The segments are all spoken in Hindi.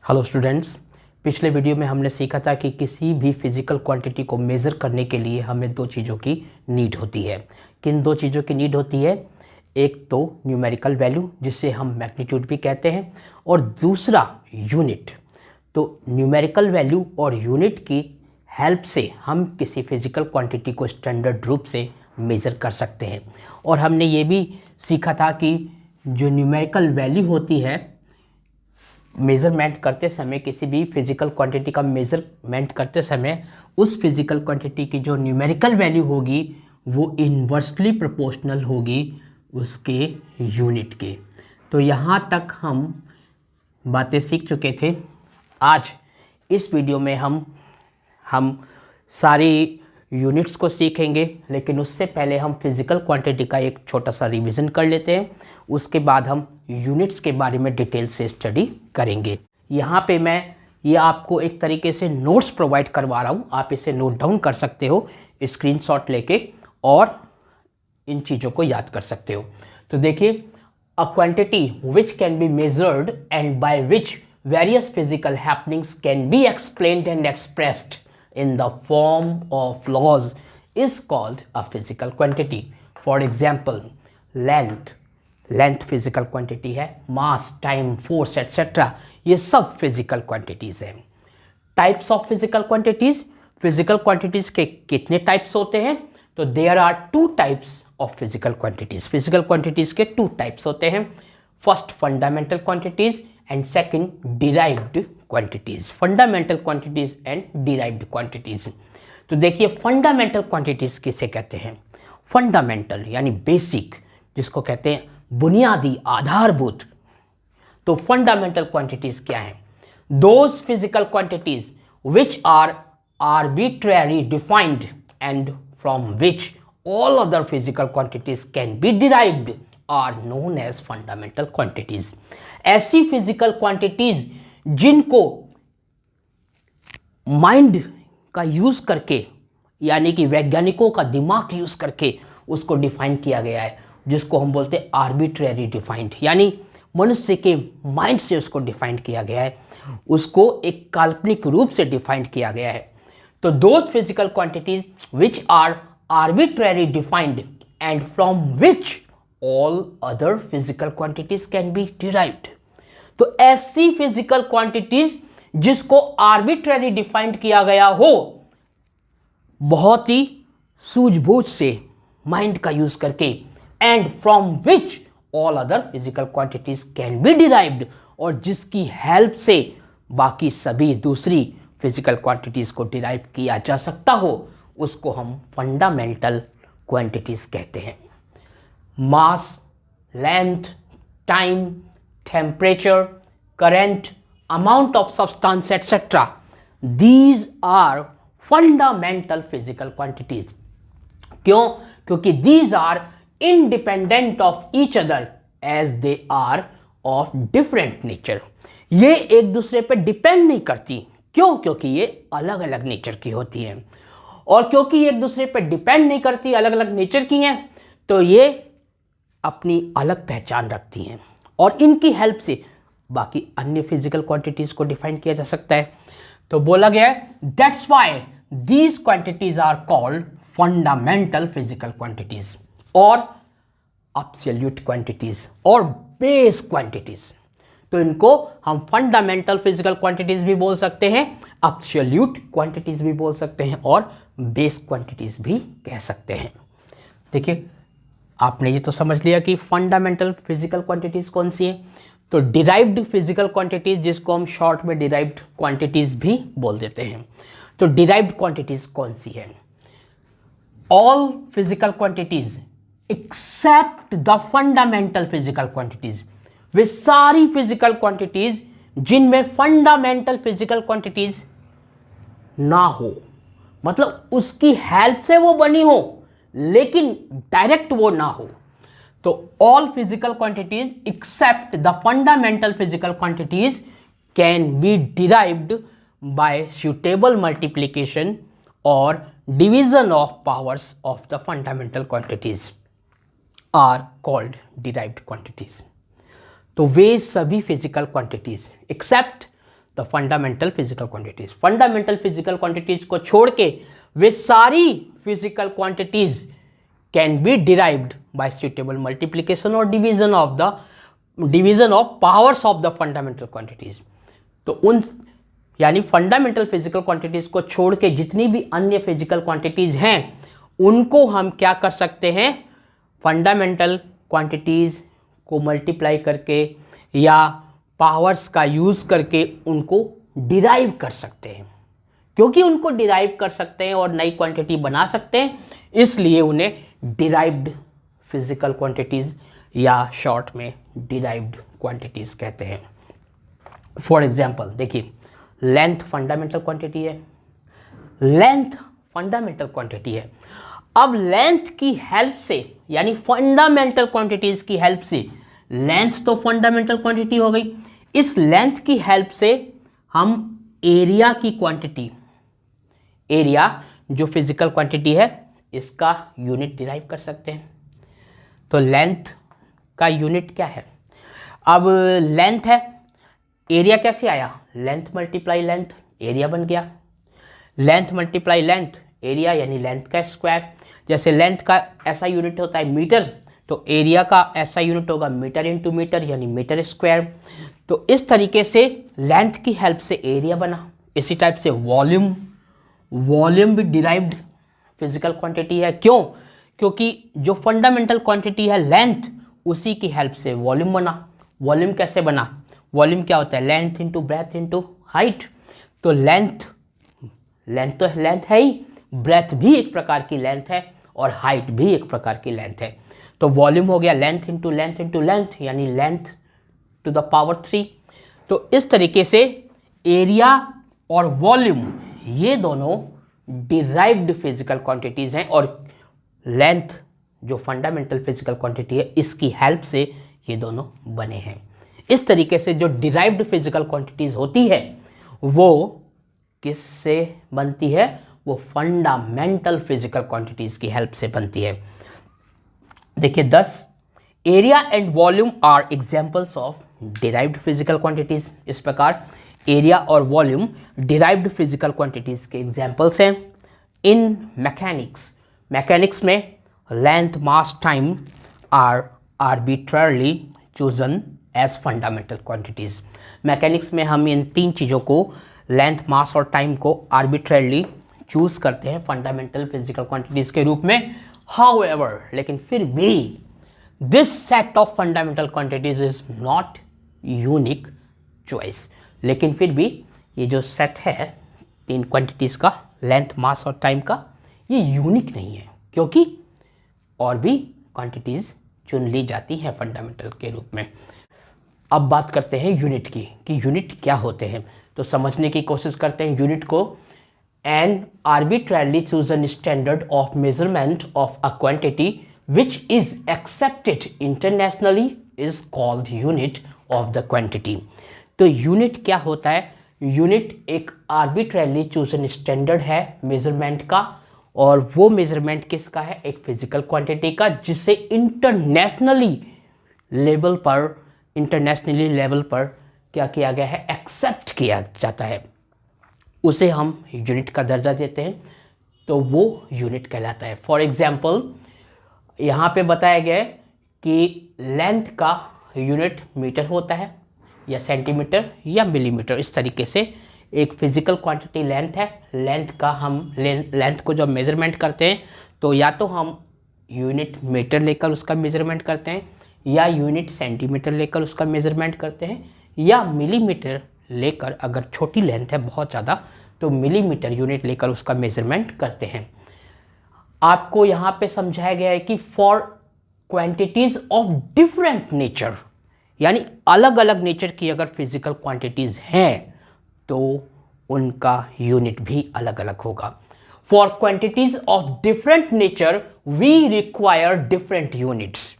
हेलो स्टूडेंट्स, पिछले वीडियो में हमने सीखा था कि किसी भी फिजिकल क्वांटिटी को मेज़र करने के लिए हमें दो चीज़ों की नीड होती है। किन दो चीज़ों की नीड होती है? एक तो न्यूमेरिकल वैल्यू जिसे हम मैग्नीट्यूड भी कहते हैं, और दूसरा यूनिट। तो न्यूमेरिकल वैल्यू और यूनिट की हेल्प से हम किसी फिजिकल क्वांटिटी को स्टैंडर्ड रूप से मेज़र कर सकते हैं। और हमने ये भी सीखा था कि जो न्यूमेरिकल वैल्यू होती है, मेज़रमेंट करते समय, किसी भी फिजिकल क्वांटिटी का मेज़रमेंट करते समय उस फिजिकल क्वांटिटी की जो न्यूमेरिकल वैल्यू होगी वो इन्वर्सली प्रोपोर्शनल होगी उसके यूनिट के। तो यहाँ तक हम बातें सीख चुके थे। आज इस वीडियो में हम सारी यूनिट्स को सीखेंगे, लेकिन उससे पहले हम फिजिकल क्वांटिटी का एक छोटा सा रिवीजन कर लेते हैं। उसके बाद हम यूनिट्स के बारे में डिटेल से स्टडी करेंगे। यहाँ पे मैं ये आपको एक तरीके से नोट्स प्रोवाइड करवा रहा हूँ, आप इसे नोट डाउन कर सकते हो स्क्रीनशॉट लेके और इन चीज़ों को याद कर सकते हो। तो देखिए, अ quantity which can be measured and by which various physical happenings can be explained and expressed in the form of laws is called a physical quantity. For example, length physical quantity है, mass, time, force etc. ये सब physical quantities हैं। Types of physical quantities, physical quantities के कितने types होते हैं? तो there are two types of physical quantities. Physical quantities के two types होते हैं। First, fundamental quantities and second, derived quantities. Fundamental quantities and derived quantities. तो देखिए, fundamental quantities किसे कहते हैं? Fundamental यानी बेसिक, जिसको कहते हैं बुनियादी, आधारभूत। तो fundamental quantities क्या हैं? Those physical quantities which are arbitrarily defined and from which all other physical quantities can be derived are known as fundamental quantities. ऐसी फिजिकल क्वांटिटीज जिनको माइंड का यूज करके, यानी कि वैज्ञानिकों का दिमाग यूज करके उसको डिफाइन किया गया है, जिसको हम बोलते हैं आर्बिट्रेरी डिफाइंड, यानी मनुष्य के माइंड से उसको डिफाइन किया गया है, उसको एक काल्पनिक रूप से डिफाइन किया गया है। तो those physical quantities which are arbitrary defined and from which all other physical quantities can be derived. तो ऐसी फिजिकल क्वांटिटीज जिसको आर्बिट्ररी डिफाइंड किया गया हो, बहुत ही सूझबूझ से माइंड का यूज करके, and from which all other physical quantities can be derived, और जिसकी हेल्प से बाकी सभी दूसरी फिजिकल क्वांटिटीज को डिराइव किया जा सकता हो, उसको हम फंडामेंटल क्वांटिटीज कहते हैं। Mass, length, time, temperature, current, amount of substance, etc. These are fundamental physical quantities. क्यों? क्योंकि these are independent of each other as they are of different nature. ये एक दूसरे पे डिपेंड नहीं करती। क्यों? क्योंकि ये अलग अलग नेचर की होती हैं। और क्योंकि ये एक दूसरे पे डिपेंड नहीं करती, अलग अलग नेचर की हैं, तो ये अपनी अलग पहचान रखती हैं, और इनकी हेल्प से बाकी अन्य फिजिकल क्वांटिटीज को डिफाइन किया जा सकता है। तो बोला गया है, that's why these quantities are called fundamental physical quantities और एब्सोल्यूट क्वांटिटीज और बेस क्वांटिटीज। तो इनको हम फंडामेंटल फिजिकल क्वांटिटीज भी बोल सकते हैं, एब्सोल्यूट क्वांटिटीज भी बोल सकते हैं, और बेस क्वांटिटीज भी कह सकते हैं। देखिए, आपने ये तो समझ लिया कि फंडामेंटल फिजिकल क्वांटिटीज कौन सी है। तो डिराइव्ड फिजिकल क्वांटिटीज, जिसको हम शॉर्ट में डिराइव्ड क्वांटिटीज भी बोल देते हैं। तो डिराइव्ड क्वांटिटीज कौन सी है? All physical quantities except the fundamental physical quantities. वे सारी फिजिकल क्वांटिटीज जिनमें फंडामेंटल फिजिकल क्वांटिटीज ना हो, मतलब उसकी हेल्प से वो बनी हो लेकिन डायरेक्ट वो ना हो। तो all physical quantities except the fundamental physical quantities can be derived by suitable multiplication और division of powers of the fundamental quantities are called derived quantities. तो वे सभी physical quantities except the fundamental physical quantities. Fundamental physical quantities को छोड़ के वे सारी physical quantities can be derived by suitable multiplication और division of powers of the fundamental quantities. तो उन यानी फंडामेंटल फिजिकल क्वांटिटीज को छोड़ के जितनी भी अन्य फिजिकल क्वांटिटीज हैं उनको हम क्या कर सकते हैं, फंडामेंटल क्वांटिटीज को मल्टीप्लाई करके या पावर्स का यूज करके उनको डिराइव कर सकते हैं। क्योंकि उनको डिराइव कर सकते हैं और नई क्वांटिटी बना सकते हैं, इसलिए उन्हें डिराइव्ड फिजिकल क्वांटिटीज या शॉर्ट में डिराइव्ड क्वांटिटीज कहते हैं। फॉर एग्जाम्पल देखिए, लेंथ फंडामेंटल क्वांटिटी है, लेंथ फंडामेंटल क्वांटिटी है। अब लेंथ की हेल्प से यानी फंडामेंटल क्वांटिटीज की हेल्प से, लेंथ तो फंडामेंटल क्वांटिटी हो गई, इस लेंथ की हेल्प से हम एरिया की क्वांटिटी, एरिया जो फिजिकल क्वांटिटी है इसका यूनिट डिराइव कर सकते हैं। तो लेंथ का यूनिट क्या है, अब लेंथ है, एरिया कैसे आया, लेंथ मल्टीप्लाई लेंथ, एरिया बन गया। लेंथ मल्टीप्लाई लेंथ, एरिया यानी लेंथ का स्क्वायर। जैसे लेंथ का ऐसा यूनिट होता है मीटर, तो एरिया का ऐसा यूनिट होगा मीटर इंटू मीटर यानी मीटर स्क्वायर। तो इस तरीके से लेंथ की हेल्प से एरिया बना। इसी टाइप से वॉल्यूम, वॉल्यूम भी डिराइव्ड फिजिकल क्वांटिटी है। क्यों? क्योंकि जो फंडामेंटल क्वांटिटी है लेंथ, उसी की हेल्प से वॉल्यूम बना। वॉल्यूम कैसे बना, वॉल्यूम क्या होता है, length into breadth into height. तो लेंथ तो लेंथ है ही, ब्रेथ भी एक प्रकार की लेंथ है और हाइट भी एक प्रकार की लेंथ है। तो वॉल्यूम हो गया length into length into length यानी लेंथ टू द पावर 3। तो इस तरीके से एरिया और वॉल्यूम ये दोनों डिराइव्ड फिजिकल क्वांटिटीज हैं और लेंथ जो फंडामेंटल फिजिकल क्वांटिटी है इसकी हेल्प से ये दोनों बने हैं। इस तरीके से जो डिराइव्ड फिजिकल क्वांटिटीज होती है वो किससे बनती है, वो फंडामेंटल फिजिकल क्वांटिटीज की हेल्प से बनती है। देखिए 10 area and volume are examples of derived physical quantities. इस प्रकार एरिया और वॉल्यूम डिराइव्ड फिजिकल क्वांटिटीज के एग्जांपल्स हैं। इन मैकेनिक्स, मैकेनिक्स में length mass time are arbitrarily chosen as fundamental quantities. Mechanics में हम इन तीन चीज़ों को, लेंथ मास और टाइम को आर्बिट्ररली चूज करते हैं फंडामेंटल फिजिकल क्वांटिटीज के रूप में। हाउएवर, लेकिन फिर भी this set of fundamental quantities is not unique choice. लेकिन फिर भी ये जो सेट है तीन क्वांटिटीज का, लेंथ मास और टाइम का, ये यूनिक नहीं है क्योंकि और भी क्वांटिटीज चुन ली जाती हैं फंडामेंटल के रूप में। अब बात करते हैं यूनिट की कि यूनिट क्या होते हैं। तो समझने की कोशिश करते हैं यूनिट को। An arbitrarily chosen standard of measurement of a quantity which is accepted internationally is called unit of the quantity. तो यूनिट क्या होता है, यूनिट एक आर्बिट्ररली चूजन स्टैंडर्ड है मेजरमेंट का, और वो मेजरमेंट किसका है, एक फिजिकल क्वांटिटी का, जिसे इंटरनेशनली लेवल पर क्या किया गया है, एक्सेप्ट किया जाता है, उसे हम यूनिट का दर्जा देते हैं, तो वो यूनिट कहलाता है। फॉर एग्जाम्पल यहाँ पे बताया गया है कि लेंथ का यूनिट मीटर होता है या सेंटीमीटर या मिलीमीटर। इस तरीके से एक फिजिकल क्वांटिटी लेंथ है, लेंथ का हम लेंथ को जब मेजरमेंट करते हैं तो या तो हम यूनिट मीटर लेकर उसका मेजरमेंट करते हैं, या यूनिट सेंटीमीटर लेकर उसका मेजरमेंट करते हैं, या मिलीमीटर लेकर, अगर छोटी लेंथ है बहुत ज़्यादा तो मिलीमीटर यूनिट लेकर उसका मेजरमेंट करते हैं। आपको यहाँ पे समझाया गया है कि for quantities of different nature, यानी अलग अलग नेचर की अगर फिजिकल क्वांटिटीज हैं तो उनका यूनिट भी अलग अलग होगा। For quantities of different nature we require different units.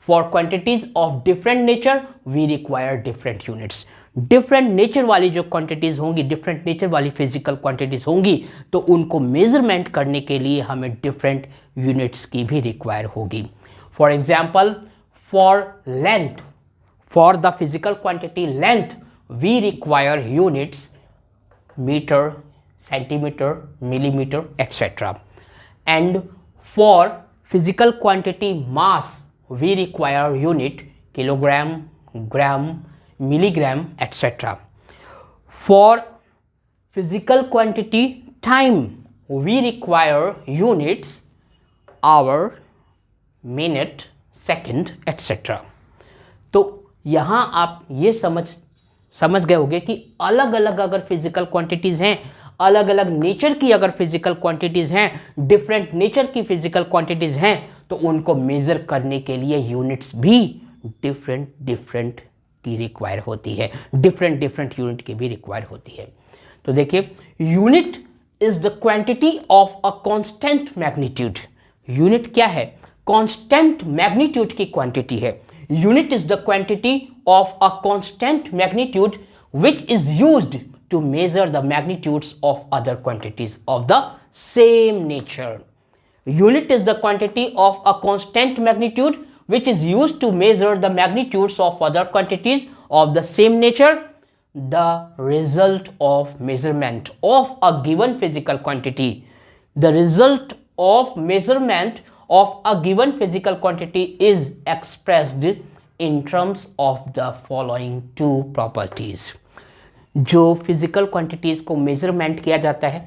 For quantities of different nature we require different units. Different nature वाली जो क्वांटिटीज होंगी, डिफरेंट नेचर वाली फिजिकल क्वांटिटीज होंगी, तो उनको मेजरमेंट करने के लिए हमें डिफरेंट यूनिट्स की भी रिक्वायर होगी। For example, for length, for the physical quantity length we require units meter, centimeter, millimeter, etc. And for physical quantity mass, we require unit kilogram, gram, milligram, etc. For physical quantity time, we require units hour, minute, second, etc. तो यहाँ आप ये समझ गए होंगे कि अलग अलग अगर फिजिकल क्वांटिटीज हैं, अलग अलग नेचर की अगर फिजिकल क्वांटिटीज हैं, डिफरेंट नेचर की फिजिकल क्वांटिटीज हैं, तो उनको मेजर करने के लिए यूनिट्स भी डिफरेंट की रिक्वायर होती है, डिफरेंट यूनिट की भी रिक्वायर होती है। तो देखिए, unit is the quantity of a constant magnitude. Unit क्या है? कांस्टेंट मैग्नीट्यूड की क्वांटिटी है। Unit is the quantity of a constant magnitude which is used to measure the magnitudes of other quantities of the same nature. Unit is the quantity of a constant magnitude which is used to measure the magnitudes of other quantities of the same nature. The result of measurement of a given physical quantity. The result of measurement of a given physical quantity is expressed in terms of the following two properties. जो फिजिकल क्वांटिटीज को मेजरमेंट किया जाता है,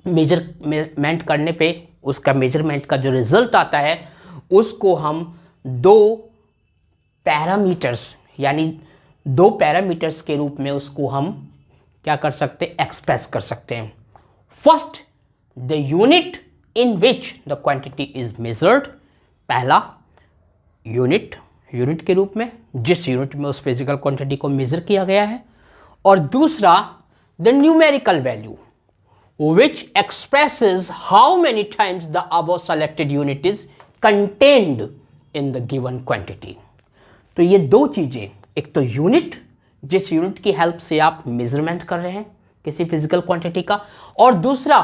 मेजरमेंट करने पे उसका मेजरमेंट का जो रिजल्ट आता है उसको हम दो पैरामीटर्स यानी दो पैरामीटर्स के रूप में उसको हम क्या कर सकते हैं? एक्सप्रेस कर सकते हैं। First, the unit in which the quantity is measured. पहला यूनिट के रूप में जिस यूनिट में उस फिजिकल क्वांटिटी को मेजर किया गया है, और दूसरा the numerical value which expresses how many times the above selected unit is contained in the given quantity. तो ये दो चीजें, एक तो यूनिट जिस यूनिट की हेल्प से आप मेजरमेंट कर रहे हैं किसी फिजिकल क्वांटिटी का, और दूसरा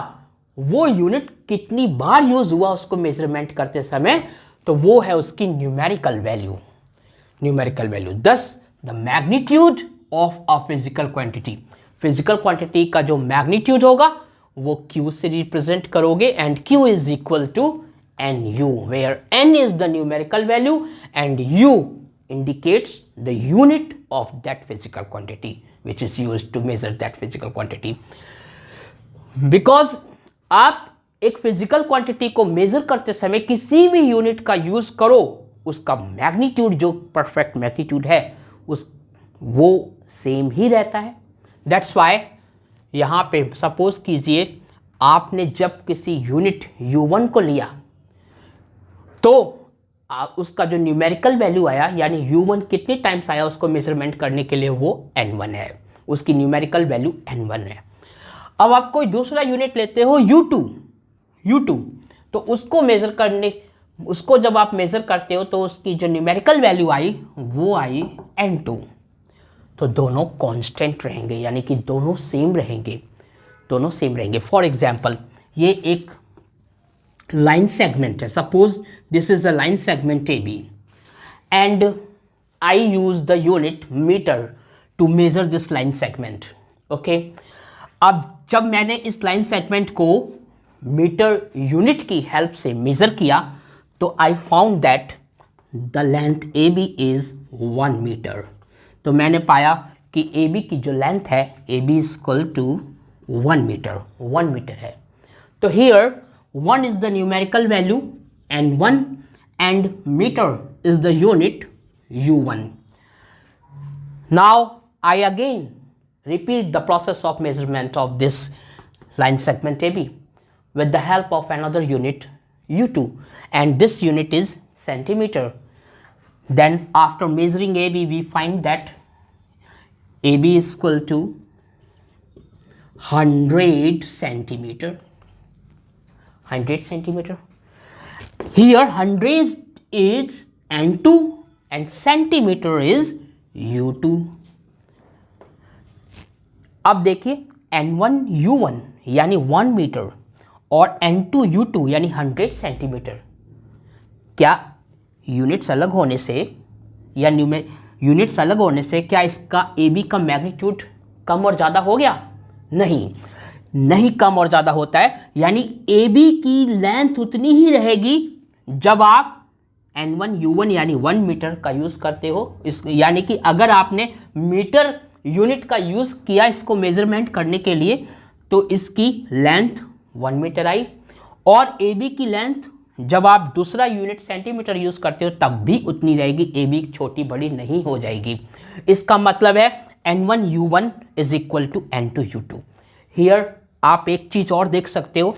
वो यूनिट कितनी बार यूज हुआ उसको मेजरमेंट करते समय, तो वो है उसकी numerical value. Thus the magnitude of a physical quantity. Physical quantity का जो मैग्नीट्यूड होगा वो Q से रिप्रेजेंट करोगे, and Q is equal to NU, where N is the numerical value and U indicates the unit of that physical quantity which is used to measure that physical quantity. Because आप एक फिजिकल क्वांटिटी को मेजर करते समय किसी भी यूनिट का यूज करो, उसका मैग्नीट्यूड जो परफेक्ट मैग्नीट्यूड है वो सेम ही रहता है। दैट्स वाई यहाँ पे सपोज कीजिए आपने जब किसी यूनिट U1 को लिया तो उसका जो न्यूमेरिकल वैल्यू आया यानी U1 कितने टाइम्स आया उसको मेजरमेंट करने के लिए, वो N1 है, उसकी न्यूमेरिकल वैल्यू N1 है। अब आप कोई दूसरा यूनिट लेते हो U2, तो उसको जब आप मेजर करते हो तो उसकी जो न्यूमेरिकल वैल्यू आई वो आई N2। तो दोनों कांस्टेंट रहेंगे यानी कि दोनों सेम रहेंगे। फॉर एग्जाम्पल, ये एक लाइन सेगमेंट है। Suppose this is a line segment AB and I use the unit metre to measure this line segment. Okay, अब जब मैंने इस लाइन सेगमेंट को मीटर यूनिट की हेल्प से मेजर किया तो I found that the length AB is 1 metre. तो मैंने पाया कि AB की जो लेंथ है AB is equal to 1 metre है। तो here 1 is the numerical value and meter is the unit U1. Now I again repeat the process of measurement of this line segment AB with the help of another unit U2, and this unit is centimeter. Then after measuring AB we find that AB is equal to 100 centimeter. Here 100 is N2 and centimeter is U2. अब देखिए N1 U1 यानी 1 मीटर और N2 U2 यानी 100 सेंटीमीटर, क्या यूनिट्स अलग होने से या यूनिट्स अलग होने से क्या इसका ए बी का मैग्नीट्यूड कम और ज़्यादा हो गया? नहीं कम और ज़्यादा होता है, यानी ए बी की लेंथ उतनी ही रहेगी जब आप N1 U1 यानी 1 मीटर का यूज़ करते हो। इस यानी कि अगर आपने मीटर यूनिट का यूज़ किया इसको मेजरमेंट करने के लिए तो इसकी लेंथ 1 मीटर आई, और ए बी की लेंथ जब आप दूसरा यूनिट सेंटीमीटर यूज़ करते हो तब भी उतनी रहेगी, ए बी छोटी बड़ी नहीं हो जाएगी। इसका मतलब है N1 U1 is equal to N2 U2। Here आप एक चीज़ और देख सकते हो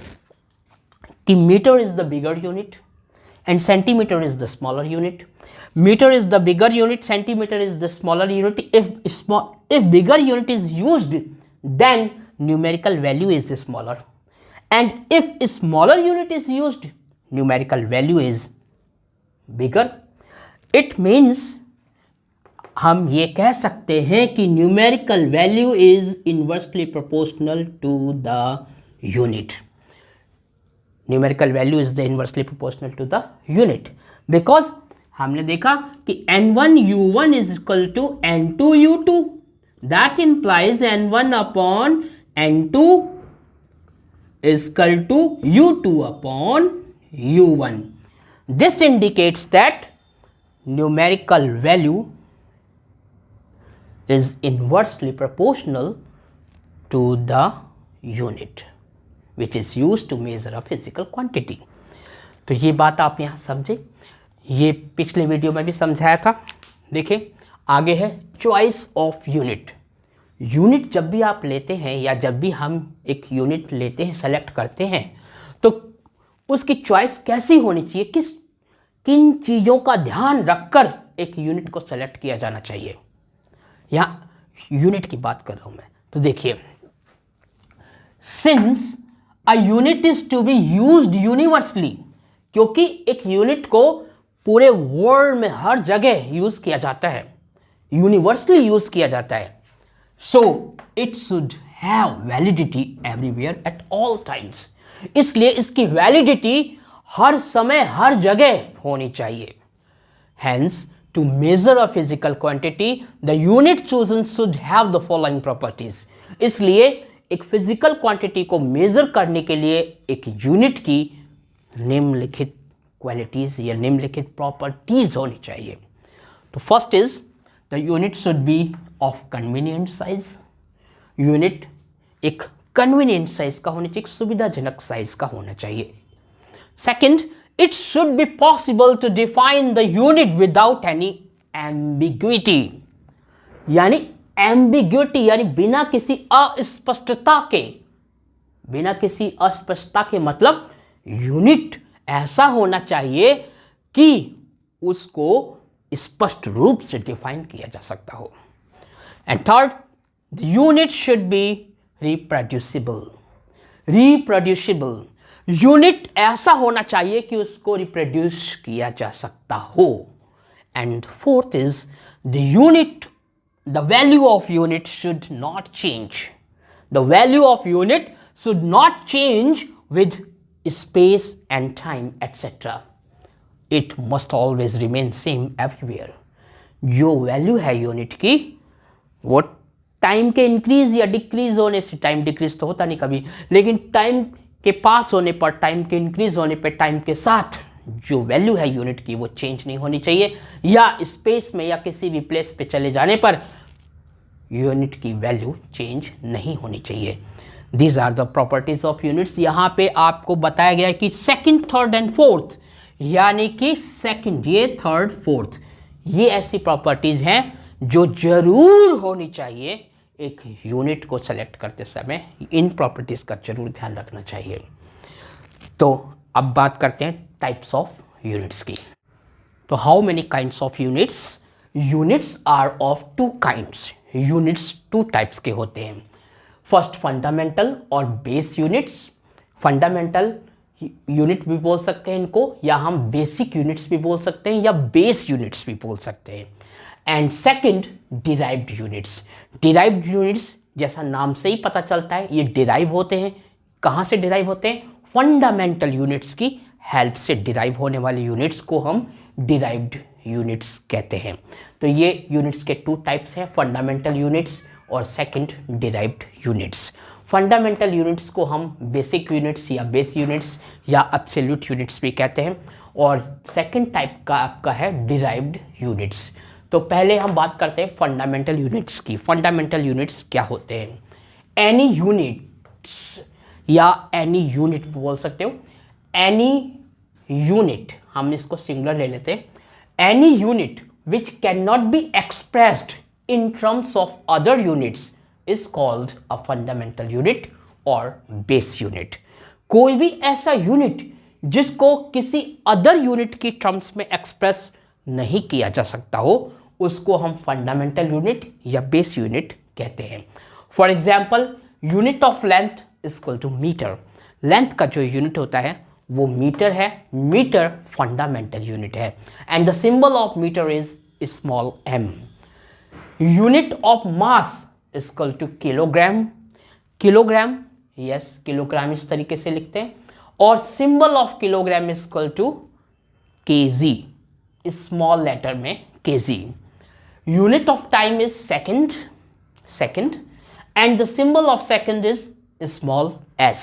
कि metre is the bigger unit and centimeter is the smaller unit. Meter is the bigger unit, centimeter is the smaller unit. If bigger unit is used, then numerical value is smaller, and if a smaller unit is used, numerical value is bigger. It means हम ये कह सकते हैं कि numerical value is inversely proportional to the unit. Numerical value is the inversely proportional to the unit, because हमने देखा कि N1 U1 is equal to N2 U2, that implies N1 upon N2 is equal to U2 upon U1. This indicates that numerical value is inversely proportional to the unit which is used to measure a physical quantity. तो ये बात आप यहाँ समझे, ये पिछले वीडियो में भी समझाया था। देखिए आगे है चॉइस ऑफ यूनिट। यूनिट जब भी आप लेते हैं या जब भी हम एक यूनिट लेते हैं, सेलेक्ट करते हैं, तो उसकी चॉइस कैसी होनी चाहिए, किन चीज़ों का ध्यान रखकर एक यूनिट को सेलेक्ट किया जाना चाहिए। यहाँ यूनिट की बात कर रहा हूँ मैं। तो देखिए, since a unit is to be used universally, क्योंकि एक यूनिट को पूरे वर्ल्ड में हर जगह यूज किया जाता है, यूनिवर्सली यूज किया जाता है, so it should have validity everywhere at all times. इसलिए इसकी वैलिडिटी हर समय हर जगह होनी चाहिए। Hence to measure a physical quantity the unit chosen should have the following properties. इसलिए एक फिजिकल क्वांटिटी को मेजर करने के लिए एक यूनिट की निम्नलिखित क्वालिटीज या निम्नलिखित प्रॉपर्टीज होनी चाहिए। तो first is the unit should be of convenient size. Unit एक कन्वीनियंट साइज का होना चाहिए, एक सुविधाजनक साइज का होना चाहिए। Second, it should be possible to define the unit without any ambiguity, यानी एम्बिग्विटी यानी बिना किसी अस्पष्टता के, मतलब यूनिट ऐसा होना चाहिए कि उसको स्पष्ट रूप से डिफाइन किया जा सकता हो। And third, the unit should B reproducible. Unit ऐसा होना चाहिए कि उसको रिप्रोड्यूस किया जा सकता हो। And fourth is the value of unit should not change. The value of unit should not change with space and time, etc. It must always remain same everywhere. जो वैल्यू है यूनिट की वो टाइम के इंक्रीज या डिक्रीज होने से, टाइम डिक्रीज तो होता नहीं कभी, लेकिन टाइम के पास होने पर, टाइम के इंक्रीज होने पर, टाइम के साथ जो वैल्यू है यूनिट की वो चेंज नहीं होनी चाहिए, या स्पेस में या किसी भी प्लेस पे चले जाने पर यूनिट की वैल्यू चेंज नहीं होनी चाहिए। These are the properties of units. यहाँ पे आपको बताया गया है कि सेकंड, थर्ड एंड फोर्थ, यानी कि सेकंड, ये थर्ड, फोर्थ, ये ऐसी प्रॉपर्टीज हैं जो जरूर होनी चाहिए एक यूनिट को सेलेक्ट करते समय। इन प्रॉपर्टीज का जरूर ध्यान रखना चाहिए। तो अब बात करते हैं टाइप्स ऑफ यूनिट्स की। तो how many kinds of units? Units are of two kinds. Units two types के होते हैं। फर्स्ट, फंडामेंटल और बेस यूनिट्स। फंडामेंटल यूनिट भी बोल सकते हैं इनको, या हम बेसिक यूनिट्स भी बोल सकते हैं, या बेस यूनिट्स भी बोल सकते हैं। And second, derived units. Derived units जैसा नाम से ही पता चलता है, ये डिराइव होते हैं। कहाँ से डिराइव होते हैं? फंडामेंटल यूनिट्स की हेल्प से डिराइव होने वाले यूनिट्स को हम डिराइव्ड यूनिट्स कहते हैं। तो ये यूनिट्स के 2 टाइप्स हैं, फंडामेंटल यूनिट्स और second derived units. Fundamental units को हम बेसिक यूनिट्स या बेस यूनिट्स या एब्सोल्यूट यूनिट्स भी कहते हैं, और सेकंड टाइप का आपका है डिराइव्ड यूनिट्स। तो पहले हम बात करते हैं फंडामेंटल यूनिट्स की। फंडामेंटल यूनिट्स क्या होते हैं? एनी यूनिट्स या एनी यूनिट बोल सकते हो, एनी यूनिट, हम इसको सिंगुलर ले लेते हैं, any unit which can not be expressed in terms of other units is called a fundamental unit और बेस यूनिट। कोई भी ऐसा यूनिट जिसको किसी अदर यूनिट की टर्म्स में एक्सप्रेस नहीं किया जा सकता हो, उसको हम फंडामेंटल यूनिट या बेस यूनिट कहते हैं। For example, unit of length is equal to metre. Length का जो यूनिट होता है वो मीटर है, मीटर फंडामेंटल यूनिट है, and the symbol of metre is small m। Unit of mass is equal to kilogram. Kilogram, yes, kilogram इस तरीके से लिखते हैं, और symbol of kilogram is equal to kg, small letter में kg। Unit of time is second, second, and the symbol of second is small s,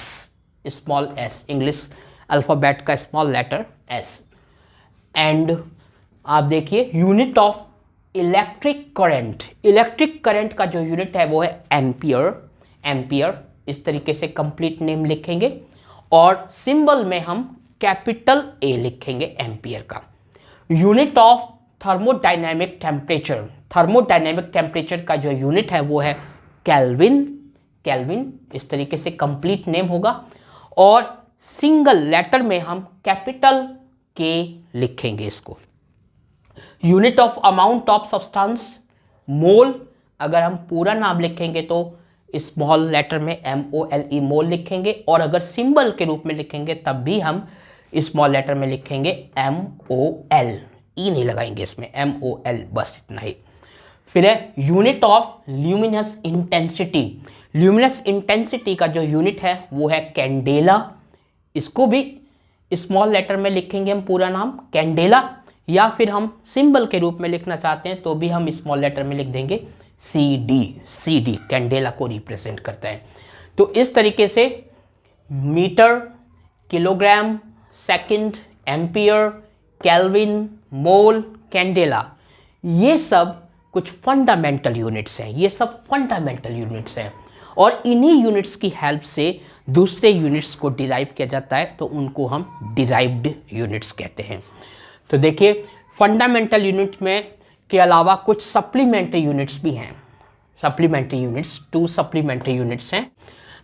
small s, English alphabet का स्मॉल लेटर s। एंड आप देखिए unit of electric current, electric current का जो यूनिट है वो है एम्पियर। एम्पियर इस तरीके से कंप्लीट नेम लिखेंगे, और सिंबल में हम कैपिटल A लिखेंगे एम्पियर का। Unit of thermodynamic temperature, thermodynamic temperature का जो यूनिट है वो है केल्विन। केल्विन इस तरीके से कंप्लीट नेम होगा, और सिंगल लेटर में हम कैपिटल K लिखेंगे इसको। Unit of amount of substance, mole, अगर हम पूरा नाम लिखेंगे तो स्मॉल लेटर में MOLE, मोल लिखेंगे, और अगर सिंबल के रूप में लिखेंगे तब भी हम स्मॉल लेटर में लिखेंगे MOL, ई नहीं लगाएंगे इसमें, MOL, बस इतना ही। फिर है unit of luminous intensity. Luminous intensity का जो यूनिट है वो है कैंडेला। इसको भी स्मॉल लेटर में लिखेंगे हम पूरा नाम कैंडेला, या फिर हम सिंबल के रूप में लिखना चाहते हैं तो भी हम स्मॉल लेटर में लिख देंगे CD। CD कैंडेला को रिप्रेजेंट करता है। तो इस तरीके से metre, kilogram, second, ampere, kelvin, mole, candela, ये सब कुछ फंडामेंटल यूनिट्स हैं, ये सब फंडामेंटल यूनिट्स हैं, और इन्हीं यूनिट्स की हेल्प से दूसरे यूनिट्स को डिराइव किया जाता है, तो उनको हम डिराइव्ड यूनिट्स कहते हैं। तो देखिए फंडामेंटल यूनिट में के अलावा कुछ सप्लीमेंट्री यूनिट्स भी हैं। सप्लीमेंट्री यूनिट्स, 2 सप्लीमेंट्री यूनिट्स हैं।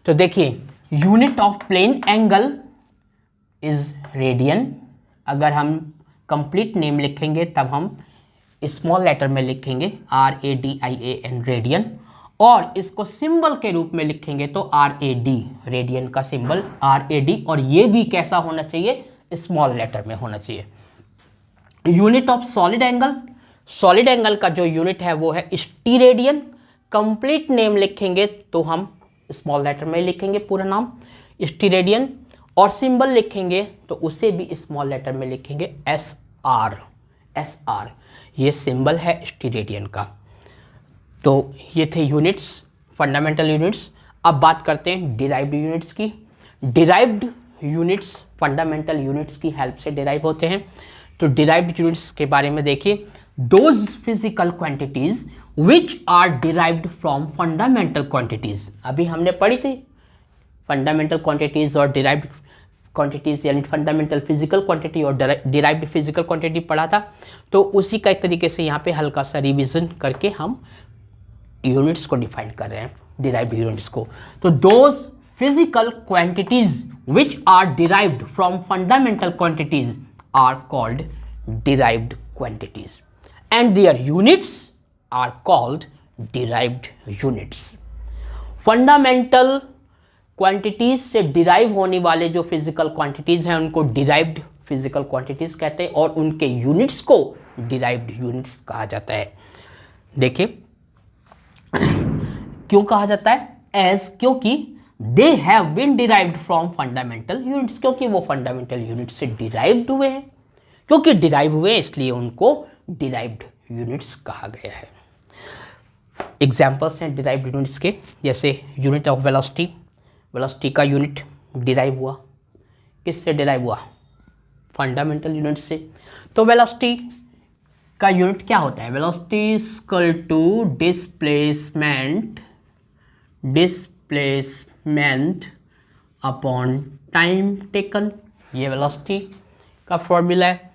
तो देखिए unit of plane angle is radian. अगर हम कंप्लीट नेम लिखेंगे तब हम स्मॉल लेटर में लिखेंगे RADIAN, रेडियन, और इसको सिंबल के रूप में लिखेंगे तो RAD, रेडियन का सिंबल RAD, और ये भी कैसा होना चाहिए? स्मॉल लेटर में होना चाहिए। Unit of solid angle, solid angle का जो यूनिट है वो है स्टीरेडियन। कंप्लीट नेम लिखेंगे तो हम स्मॉल लेटर में लिखेंगे पूरा नाम स्टीरेडियन, और सिंबल लिखेंगे तो उसे भी स्मॉल लेटर में लिखेंगे SR, SR, ये सिंबल है स्टीरेडियन का। तो ये थे यूनिट्स, फंडामेंटल यूनिट्स। अब बात करते हैं डिराइव्ड यूनिट्स की। डिराइव्ड यूनिट्स फंडामेंटल यूनिट्स की हेल्प से डिराइव होते हैं। तो डिराइव्ड यूनिट्स के बारे में देखिए, those physical quantities which are derived from fundamental quantities. अभी हमने पढ़ी थी फंडामेंटल क्वांटिटीज और डिराइव्ड क्वांटिटीज, यानी फंडामेंटल फिजिकल क्वांटिटी और डिराइव्ड फिजिकल क्वांटिटी पढ़ा था। तो उसी का एक तरीके से यहाँ पे हल्का सा रिवीजन करके हम यूनिट्स को डिफाइन कर रहे हैं, डिराइव्ड यूनिट्स को। तो those physical quantities which are derived from fundamental quantities are called derived quantities, and their units are called derived units. Fundamental quantities से डिराइव होने वाले जो फिजिकल क्वांटिटीज हैं उनको डिराइव्ड फिजिकल क्वांटिटीज कहते हैं, और उनके यूनिट्स को डिराइव्ड यूनिट्स कहा जाता है। देखिए क्यों कहा जाता है? क्योंकि they have been derived from fundamental units, क्योंकि वो फंडामेंटल यूनिट से डिराइव्ड हुए हैं, क्योंकि डिराइव हुए इसलिए उनको डिराइव्ड यूनिट्स कहा गया है। एग्जाम्पल्स हैं डिराइव्ड यूनिट्स के, जैसे यूनिट ऑफ वेलोसिटी, वेलोसिटी का यूनिट डिराइव हुआ, किससे डिराइव हुआ? फंडामेंटल यूनिट से। तो वेलोसिटी का यूनिट क्या होता है? Velocity is equal to displacement upon time taken, ये वेलोसिटी का फॉर्मूला है।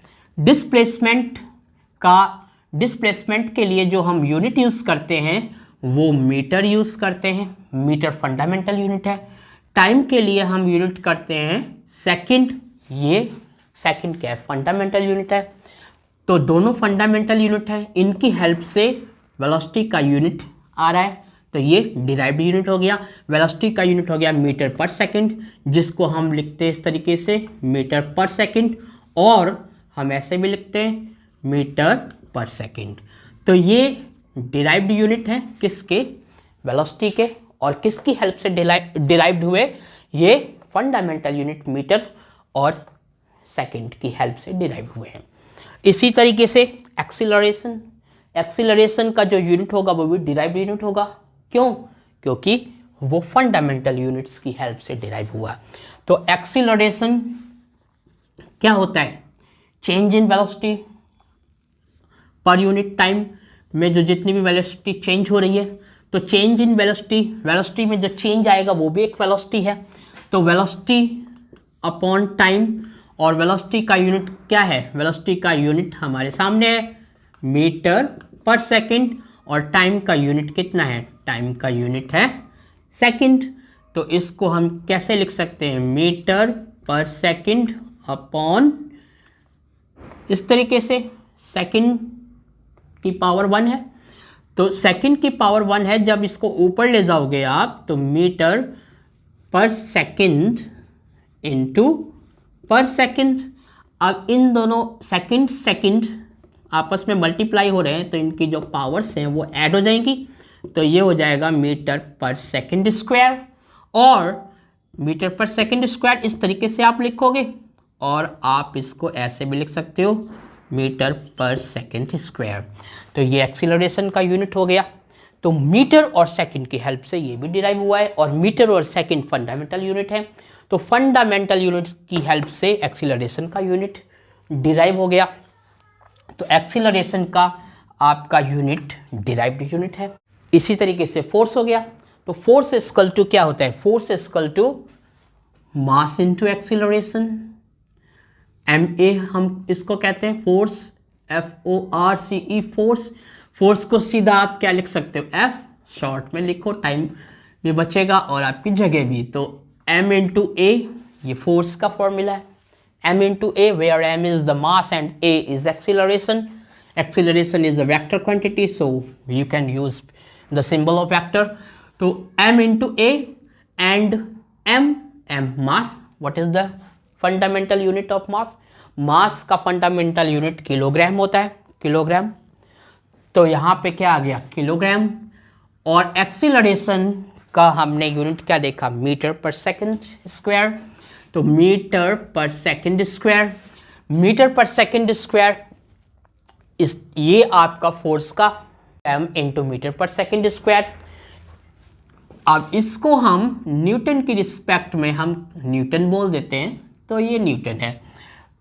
डिस्प्लेसमेंट के लिए जो हम यूनिट यूज़ करते हैं वो मीटर यूज़ करते हैं, मीटर फंडामेंटल यूनिट है। टाइम के लिए हम यूनिट करते हैं सेकंड, ये सेकंड क्या है? फंडामेंटल यूनिट है। तो दोनों फंडामेंटल यूनिट है, इनकी हेल्प से वेलोसिटी का यूनिट आ रहा है, तो ये डिराइव्ड यूनिट हो गया। वेलोसिटी का यूनिट हो गया मीटर पर सेकंड, जिसको हम लिखते हैं इस तरीके से मीटर पर सेकंड, और हम ऐसे भी लिखते हैं मीटर पर सेकंड। तो ये डिराइव्ड यूनिट है किसके? वेलोसिटी के। और किसकी हेल्प से डिराइव्ड हुए? ये फंडामेंटल यूनिट मीटर और सेकंड की हेल्प से डिराइव हुए हैं। इसी तरीके से एक्सीलरेशन का जो यूनिट होगा वो भी डिराइव्ड यूनिट होगा। क्यों? क्योंकि वो फंडामेंटल यूनिट्स की हेल्प से डिराइव हुआ। तो एक्सीलरेशन क्या होता है? Change in velocity per unit time में जो जितनी भी वेलोसिटी चेंज हो रही है, तो चेंज इन वेलोसिटी में जो चेंज आएगा वो भी एक वेलोसिटी है। तो वेलोसिटी अपॉन टाइम, और वेलोसिटी का यूनिट क्या है? वेलोसिटी का यूनिट हमारे सामने है मीटर पर सेकंड, और टाइम का यूनिट कितना है? टाइम का यूनिट है सेकंड। तो इसको हम कैसे लिख सकते हैं? मीटर पर सेकंड अपॉन, इस तरीके से सेकंड की पावर 1 है, तो सेकंड की पावर 1 है। जब इसको ऊपर ले जाओगे आप तो metre per second into per second. अब इन दोनों सेकंड आपस में मल्टीप्लाई हो रहे हैं, तो इनकी जो पावर्स हैं वो ऐड हो जाएंगी, तो ये हो जाएगा मीटर पर सेकंड स्क्वायर। और मीटर पर सेकंड स्क्वायर इस तरीके से आप लिखोगे, और आप इसको ऐसे भी लिख सकते हो मीटर पर सेकंड स्क्वायर। तो ये एक्सीलरेशन का यूनिट हो गया। तो मीटर और सेकंड की हेल्प से ये भी डिराइव हुआ है, और मीटर और सेकंड फंडामेंटल यूनिट है। तो फंडामेंटल यूनिट की हेल्प से एक्सीलरेशन का यूनिट डिराइव हो गया। तो एक्सीलरेशन का आपका यूनिट डिराइव्ड यूनिट है। इसी तरीके से फोर्स हो गया। तो फोर्स इक्वल टू क्या होता है? Force equal to mass into acceleration, MA हम इसको कहते हैं फोर्स, FORCE फोर्स। फोर्स को सीधा आप क्या लिख सकते हो? F शॉर्ट में लिखो, टाइम भी बचेगा और आपकी जगह भी। तो M इंटू A, ये फोर्स का फॉर्मूला है, M into A, where M is the mass and A is acceleration. Acceleration is a vector quantity, so you can use the symbol of vector. तो M into A and M mass. What is the fundamental unit of mass? मास का फंडामेंटल यूनिट किलोग्राम होता है, किलोग्राम। तो यहाँ पे क्या आ गया? किलोग्राम। और एक्सीलरेशन का हमने यूनिट क्या देखा? Metre per second square. तो metre per second square, metre per second square ये आपका फोर्स का m into metre per second square. अब इसको हम न्यूटन की रिस्पेक्ट में हम न्यूटन बोल देते हैं, तो ये न्यूटन है।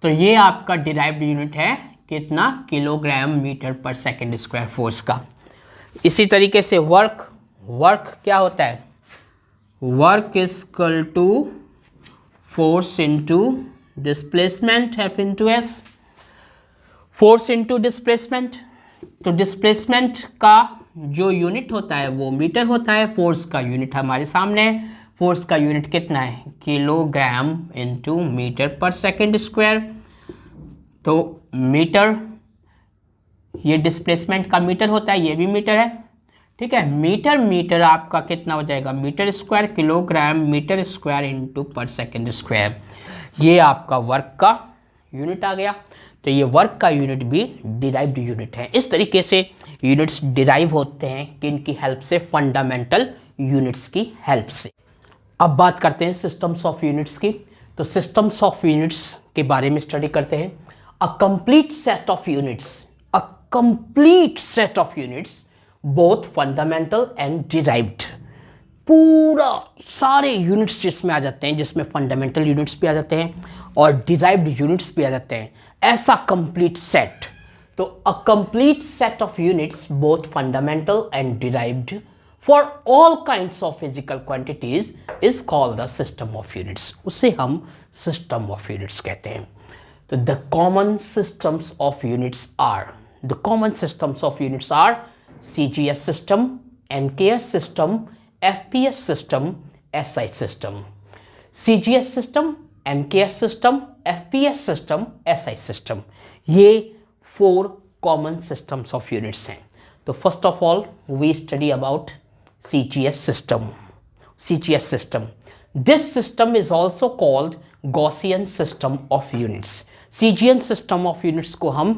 तो ये आपका डिराइव्ड यूनिट है कितना? Kilogram metre per second square force का। इसी तरीके से वर्क क्या होता है? Work is equal to force into displacement, F into S। Force into displacement, तो डिस्प्लेसमेंट का जो यूनिट होता है वो मीटर होता है, फोर्स का यूनिट हमारे सामने है। फोर्स का यूनिट कितना है? Kilogram into metre per second square. तो मीटर, ये डिस्प्लेसमेंट का मीटर होता है, ये भी मीटर है, ठीक है। मीटर आपका कितना हो जाएगा? Metre square, kilogram metre square into per second square. ये आपका वर्क का यूनिट आ गया। तो ये वर्क का यूनिट भी डिराइव्ड यूनिट है। इस तरीके से यूनिट्स डिराइव होते हैं किनकी हेल्प से? फंडामेंटल यूनिट्स की हेल्प से। अब बात करते हैं सिस्टम्स ऑफ यूनिट्स की। तो सिस्टम्स ऑफ यूनिट्स के बारे में स्टडी करते हैं। अ complete set of units, a complete set of units both fundamental and derived. पूरा सारे यूनिट्स जिसमें आ जाते हैं, जिसमें फंडामेंटल यूनिट्स भी आ जाते हैं और डिराइव्ड यूनिट्स भी आ जाते हैं, ऐसा कंप्लीट सेट। तो a complete set of units both fundamental and derived for all kinds of physical quantities is called the system of units. उसे हम सिस्टम ऑफ यूनिट्स कहते हैं। तो the common systems of units are, the common systems of units are CGS system, MKS system, FPS system, SI system. CGS system, MKS system, FPS system, SI system, ये 4 कॉमन सिस्टम्स ऑफ यूनिट्स हैं। तो first of all we study about CGS system. CGS system. This system is also called Gaussian system of units. CGS system of units को हम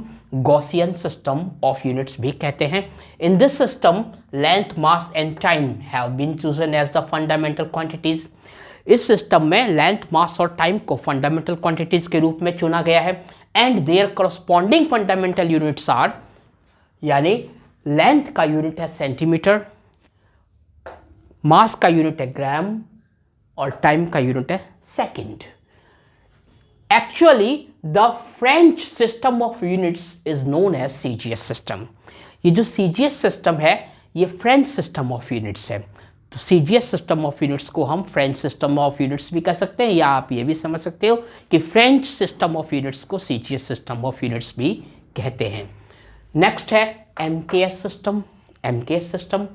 Gaussian system of units भी कहते हैं. In this system, length, mass and time have been chosen as the fundamental quantities. इस सिस्टम में लेंथ, मास और टाइम को फंडामेंटल क्वांटिटीज के रूप में चुना गया है and their corresponding fundamental units are, यानी लेंथ का यूनिट है सेंटीमीटर, मास का यूनिट है ग्राम और टाइम का यूनिट है second. Actually the French system of units is known as CGS system. ये जो CGS सिस्टम है ये फ्रेंच सिस्टम ऑफ यूनिट्स है। तो CGS सिस्टम ऑफ यूनिट्स को हम फ्रेंच सिस्टम ऑफ यूनिट्स भी कह सकते हैं, या आप ये भी समझ सकते हो कि फ्रेंच सिस्टम ऑफ यूनिट्स को CGS सिस्टम ऑफ यूनिट्स भी कहते हैं। नेक्स्ट है MKS system. MKS system,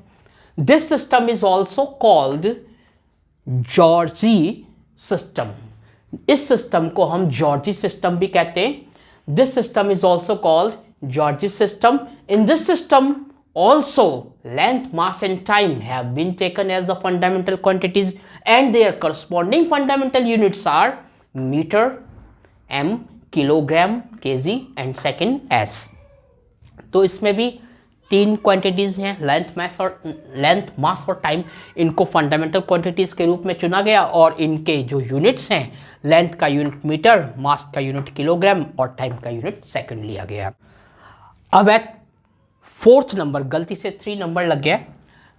this system is also called Giorgi system. इस सिस्टम को हम जॉर्जी सिस्टम भी कहते हैं। This system is also called Giorgi system. In this system also length, mass and time have been taken as the fundamental quantities and their corresponding fundamental units are meter, m, kilogram, kg and second s। तो इसमें भी 3 क्वांटिटीज हैं, लेंथ, मास और टाइम। इनको फंडामेंटल क्वांटिटीज के रूप में चुना गया और इनके जो यूनिट्स हैं, लेंथ का यूनिट मीटर, मास का यूनिट किलोग्राम और टाइम का यूनिट सेकंड लिया गया। अब एट 4th नंबर, गलती से 3 नंबर लग गया,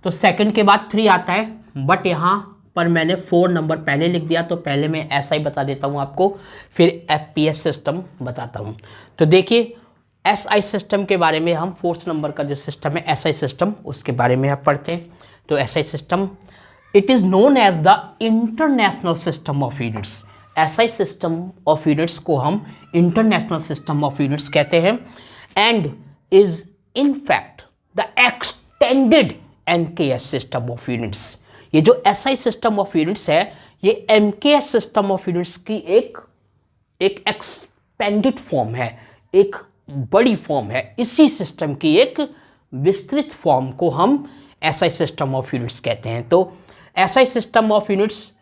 तो सेकंड के बाद 3 आता है, बट यहाँ पर मैंने 4 नंबर पहले लिख दिया, तो पहले मैं ऐसा ही बता देता हूँ आपको, फिर FPS सिस्टम बताता हूँ। तो देखिए SI सिस्टम के बारे में हम 4th नंबर का जो सिस्टम है SI सिस्टम, उसके बारे में आप पढ़ते हैं। तो SI system, it is known as the international system of units. SI system of units को हम इंटरनेशनल सिस्टम ऑफ यूनिट्स कहते हैं and is in fact the extended MKS system of units. ये जो SI सिस्टम ऑफ यूनिट्स है ये MKS सिस्टम ऑफ यूनिट्स की एक एक्सपेंडेड फॉर्म है, एक बड़ी फॉर्म है। इसी सिस्टम की एक विस्तृत फॉर्म को हम SI सिस्टम ऑफ यूनिट्स कहते हैं। तो SI system of units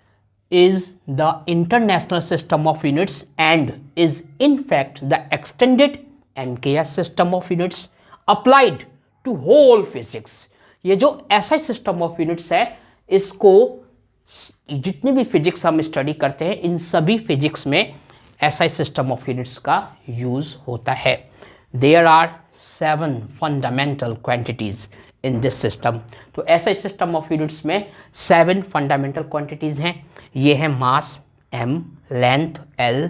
is the international system of units and is in fact the extended MKS system of units applied to whole physics। ये जो SI system of units है, इसको जितनी भी फिजिक्स हम स्टडी करते हैं इन सभी फिजिक्स में SI system of units का यूज होता है। There are 7 fundamental quantities in this system। तो SI system of units में 7 fundamental quantities हैं। ये है mass m, length l,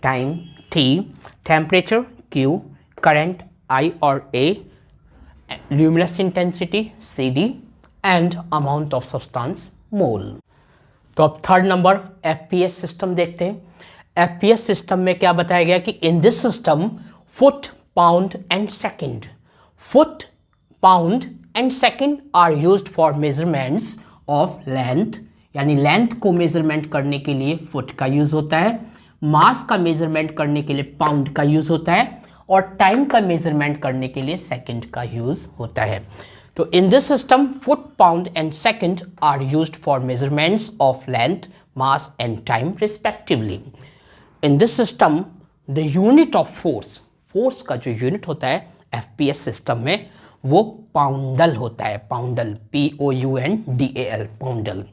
time t, temperature q, current I और A, luminous intensity CD and amount of substance mole. तो अब 3rd नंबर FPS सिस्टम देखते हैं। FPS सिस्टम में क्या बताया गया कि in this system foot, pound and second, foot, pound and second are used for measurements of length, यानी लेंथ को मेजरमेंट करने के लिए फुट का यूज होता है, मास का मेजरमेंट करने के लिए पाउंड का यूज होता है और टाइम का मेजरमेंट करने के लिए सेकंड का यूज होता है। तो in this system foot, pound and second are used for measurements of length, mass and time respectively. In this system the unit of force, force का जो यूनिट होता है FPS सिस्टम में वो पाउंडल होता है, पाउंडल, POUNDAL, पाउंडल।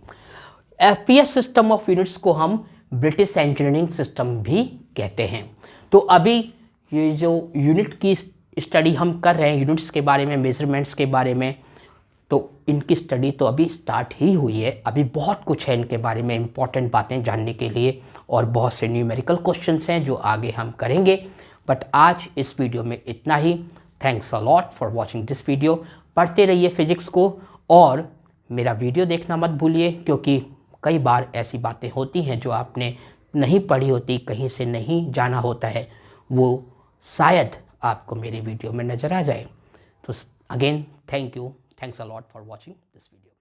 FPS system of units को हम ब्रिटिश इंजीनियरिंग सिस्टम भी कहते हैं। तो अभी ये जो यूनिट की स्टडी हम कर रहे हैं यूनिट्स के बारे में, मेजरमेंट्स के बारे में, तो इनकी स्टडी तो अभी स्टार्ट ही हुई है। अभी बहुत कुछ है इनके बारे में इम्पॉर्टेंट बातें जानने के लिए, और बहुत से न्यूमेरिकल क्वेश्चंस हैं जो आगे हम करेंगे। बट आज इस वीडियो में इतना ही। Thanks a lot for watching this video. पढ़ते रहिए फिजिक्स को, और मेरा वीडियो देखना मत भूलिए, क्योंकि कई बार ऐसी बातें होती हैं जो आपने नहीं पढ़ी होती, कहीं से नहीं जाना होता है, वो शायद आपको मेरे वीडियो में नज़र आ जाए। तो again thank you, thanks a lot for watching this video.